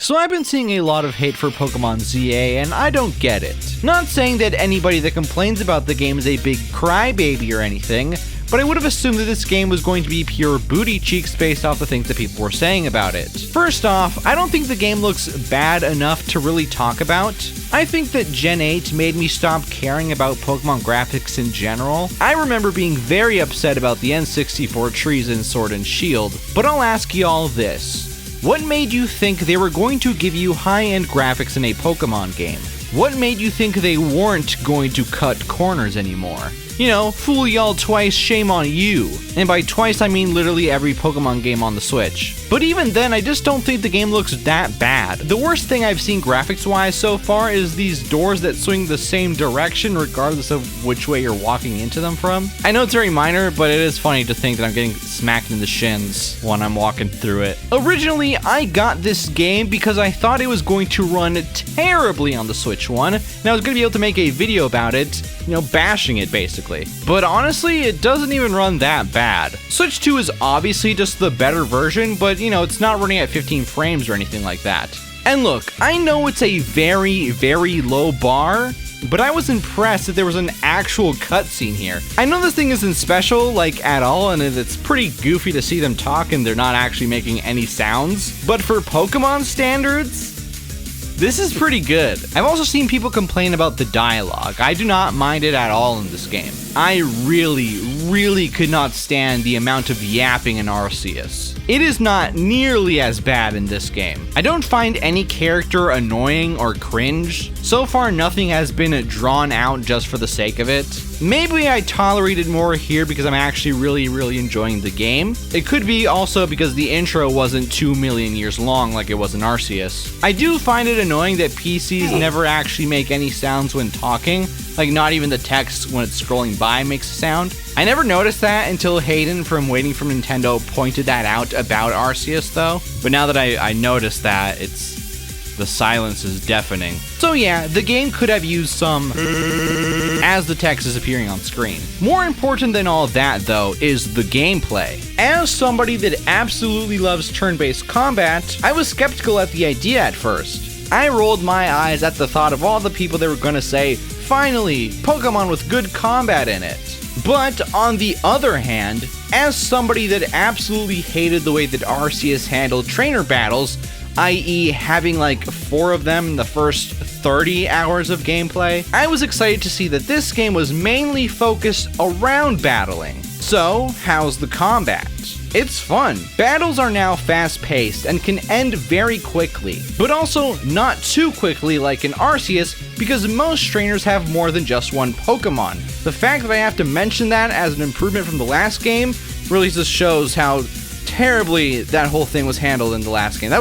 So I've been seeing a lot of hate for Pokemon ZA, and I don't get it. Not saying that anybody that complains about the game is a big crybaby or anything, but I would have assumed that this game was going to be pure booty cheeks based off the things that people were saying about it. First off, I don't think the game looks bad enough to really talk about. I think that Gen 8 made me stop caring about Pokemon graphics in general. I remember being very upset about the N64 trees in Sword and Shield, but I'll ask y'all this. What made you think they were going to give you high-end graphics in a Pokemon game? What made you think they weren't going to cut corners anymore? You know, fool y'all twice, shame on you. And by twice, I mean literally every Pokemon game on the Switch. But even then, I just don't think the game looks that bad. The worst thing I've seen graphics-wise so far is these doors that swing the same direction regardless of which way you're walking into them from. I know it's very minor, but it is funny to think that I'm getting smacked in the shins when I'm walking through it. Originally, I got this game because I thought it was going to run terribly on the Switch one, and I was going to be able to make a video about it, you know, bashing it basically. But honestly, it doesn't even run that bad. Switch 2 is obviously just the better version, but you know, it's not running at 15 frames or anything like that. And look, I know it's a very, very low bar, but I was impressed that there was an actual cutscene here. I know this thing isn't special, like, at all, and it's pretty goofy to see them talk and they're not actually making any sounds, but for Pokemon standards, this is pretty good. I've also seen people complain about the dialogue. I do not mind it at all in this game. I really could not stand the amount of yapping in Arceus. It is not nearly as bad in this game. I don't find any character annoying or cringe. So far, nothing has been drawn out just for the sake of it. Maybe I tolerated more here because I'm actually really enjoying the game. It could be also because the intro wasn't 2 million years long like it was in Arceus. I do find it annoying that PCs never actually make any sounds when talking, like not even the text when it's scrolling by makes a sound. I never noticed that until Hayden from Waiting for Nintendo pointed that out about Arceus though, but now that I noticed that, the silence is deafening. So yeah, the game could have used some as the text is appearing on screen. More important than all that though is the gameplay. As somebody that absolutely loves turn-based combat, I was skeptical at the idea at first. I rolled my eyes at the thought of all the people that were gonna say, finally, Pokemon with good combat in it. But on the other hand, as somebody that absolutely hated the way that Arceus handled trainer battles, i.e. having like 4 of them in the first 30 hours of gameplay, I was excited to see that this game was mainly focused around battling. So, how's the combat? It's fun. Battles are now fast-paced and can end very quickly, but also not too quickly like in Arceus because most trainers have more than just one Pokemon. The fact that I have to mention that as an improvement from the last game really just shows how terribly that whole thing was handled in the last game.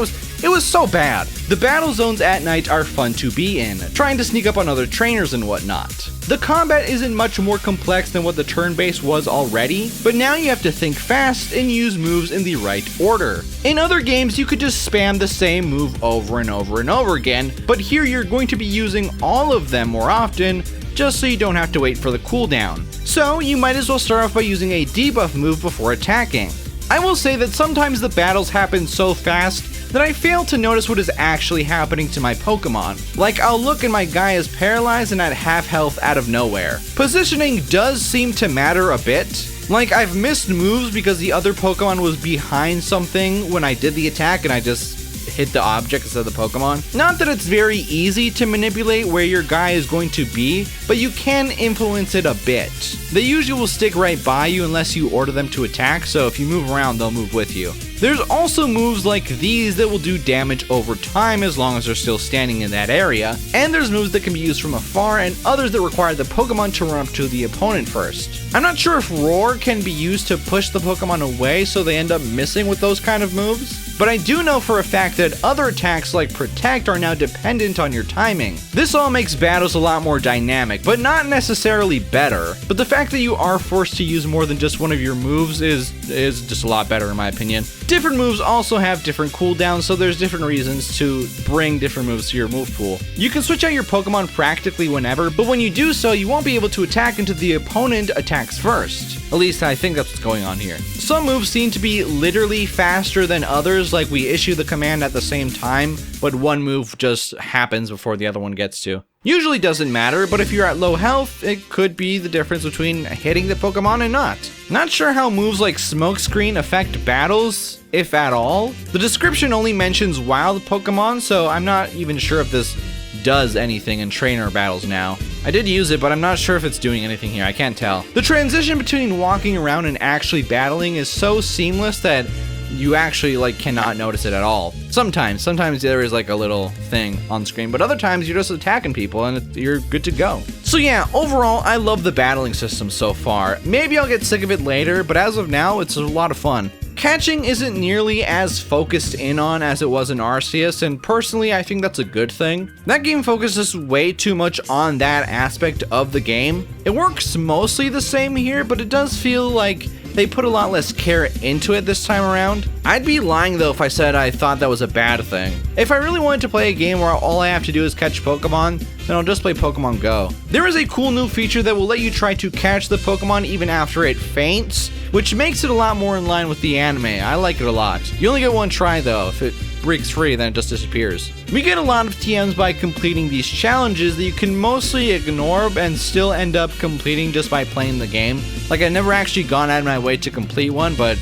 It was so bad. The battle zones at night are fun to be in, trying to sneak up on other trainers and whatnot. The combat isn't much more complex than what the turn-based was already, but now you have to think fast and use moves in the right order. In other games, you could just spam the same move over and over and over again, but here you're going to be using all of them more often, just so you don't have to wait for the cooldown. So you might as well start off by using a debuff move before attacking. I will say that sometimes the battles happen so fast that I fail to notice what is actually happening to my Pokemon. Like, I'll look and my guy is paralyzed and at half health out of nowhere. Positioning does seem to matter a bit. Like, I've missed moves because the other Pokemon was behind something when I did the attack and I just hit the object instead of the Pokemon. Not that it's very easy to manipulate where your guy is going to be, but you can influence it a bit. They usually will stick right by you unless you order them to attack, so if you move around, they'll move with you. There's also moves like these that will do damage over time as long as they're still standing in that area, and there's moves that can be used from afar and others that require the Pokemon to run up to the opponent first. I'm not sure if Roar can be used to push the Pokemon away so they end up missing with those kind of moves, but I do know for a fact that other attacks like Protect are now dependent on your timing. This all makes battles a lot more dynamic, but not necessarily better, but the fact that you are forced to use more than just one of your moves is just a lot better in my opinion. Different moves also have different cooldowns, so there's different reasons to bring different moves to your move pool. You can switch out your Pokemon practically whenever, but when you do so, you won't be able to attack until the opponent attacks attacks first. At least I think that's what's going on here. Some moves seem to be literally faster than others, like we issue the command at the same time, but one move just happens before the other one gets to. Usually doesn't matter, but if you're at low health, it could be the difference between hitting the Pokemon and not. Not sure how moves like Smokescreen affect battles, if at all. The description only mentions wild Pokemon, so I'm not even sure if this does anything in trainer battles now. I did use it, but I'm not sure if it's doing anything here. I can't tell. The transition between walking around and actually battling is so seamless that you actually like cannot notice it at all. Sometimes there is like a little thing on screen, but other times you're just attacking people and you're good to go. So yeah, overall, I love the battling system so far. Maybe I'll get sick of it later, but as of now, it's a lot of fun. Catching isn't nearly as focused in on as it was in Arceus, and personally I think that's a good thing. That game focuses way too much on that aspect of the game. It works mostly the same here, but it does feel like they put a lot less care into it this time around. I'd be lying though if I said I thought that was a bad thing. If I really wanted to play a game where all I have to do is catch Pokemon, then I'll just play Pokemon Go. There is a cool new feature that will let you try to catch the Pokemon even after it faints, which makes it a lot more in line with the anime. I like it a lot. You only get one try though. If it breaks free, then it just disappears. We get a lot of TMs by completing these challenges that you can mostly ignore and still end up completing just by playing the game. Like, I've never actually gone out of my way to complete one, but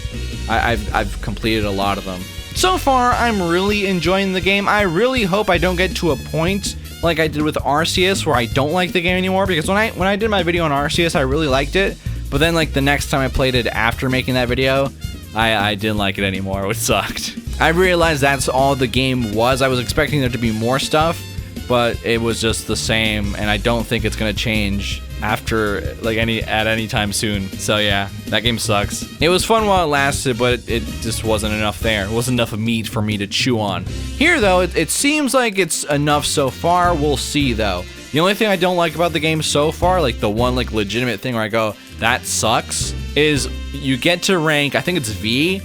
I've completed a lot of them. So far, I'm really enjoying the game. I really hope I don't get to a point like I did with Arceus where I don't like the game anymore, because when I did my video on Arceus, I really liked it, but then like the next time I played it after making that video, I didn't like it anymore, which sucked. I realized that's all the game was. I was expecting there to be more stuff, but it was just the same, and I don't think it's gonna change after like at any time soon. So yeah, that game sucks. It was fun while it lasted, but it just wasn't enough there. It wasn't enough meat for me to chew on. Here though, it seems like it's enough so far. We'll see though. The only thing I don't like about the game so far, like the one like legitimate thing where I go, that sucks, is you get to rank, I think it's V,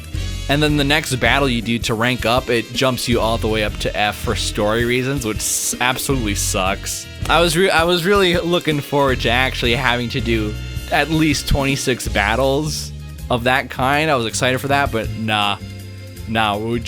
and then the next battle you do to rank up, it jumps you all the way up to F for story reasons, which absolutely sucks. I was really looking forward to actually having to do at least 26 battles of that kind. I was excited for that, but nah, we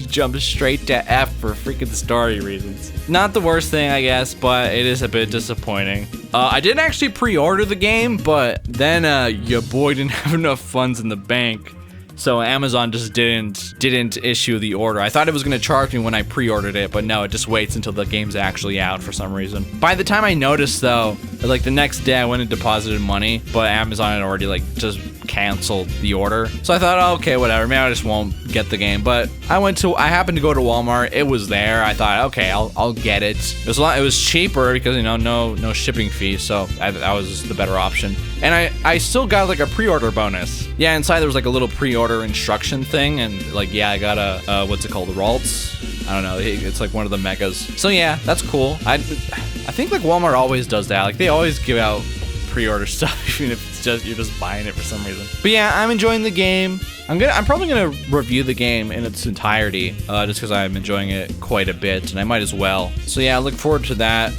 jumped straight to F for freaking story reasons. Not the worst thing, I guess, but it is a bit disappointing. I did actually pre-order the game, but then your boy didn't have enough funds in the bank. So Amazon just didn't issue the order. I thought it was gonna charge me when I pre-ordered it, but no, it just waits until the game's actually out for some reason. By the time I noticed though, like the next day I went and deposited money, but Amazon had already like just canceled the order. So I thought, oh, okay, whatever, maybe I just won't get the game. But I happened to go to Walmart, it was there. I thought, okay, I'll get it. It was cheaper because, you know, no shipping fee, so that was the better option. And I still got like a pre-order bonus. Yeah, inside there was like a little pre-order instruction thing, and like, yeah, I got a what's it called, Ralts? I don't know, it's like one of the megas. So yeah, that's cool. I think like Walmart always does that. Like they always give out pre-order stuff, even if it's just you're just buying it for some reason. But yeah, I'm enjoying the game. I'm probably gonna review the game in its entirety, just because I'm enjoying it quite a bit, and I might as well. So yeah, I look forward to that.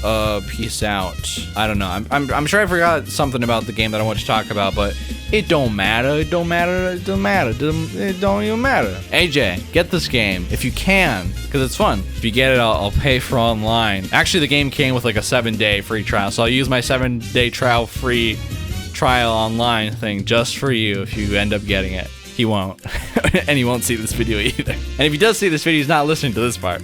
Peace out. I don't know. I'm sure I forgot something about the game that I want to talk about, but it don't matter. It don't matter. It don't matter. It don't even matter. AJ, get this game if you can, because it's fun. If you get it, I'll pay for online. Actually, the game came with like a 7-day free trial, so I'll use my 7-day free trial online thing just for you if you end up getting it. He won't. And he won't see this video either. And if he does see this video, he's not listening to this part.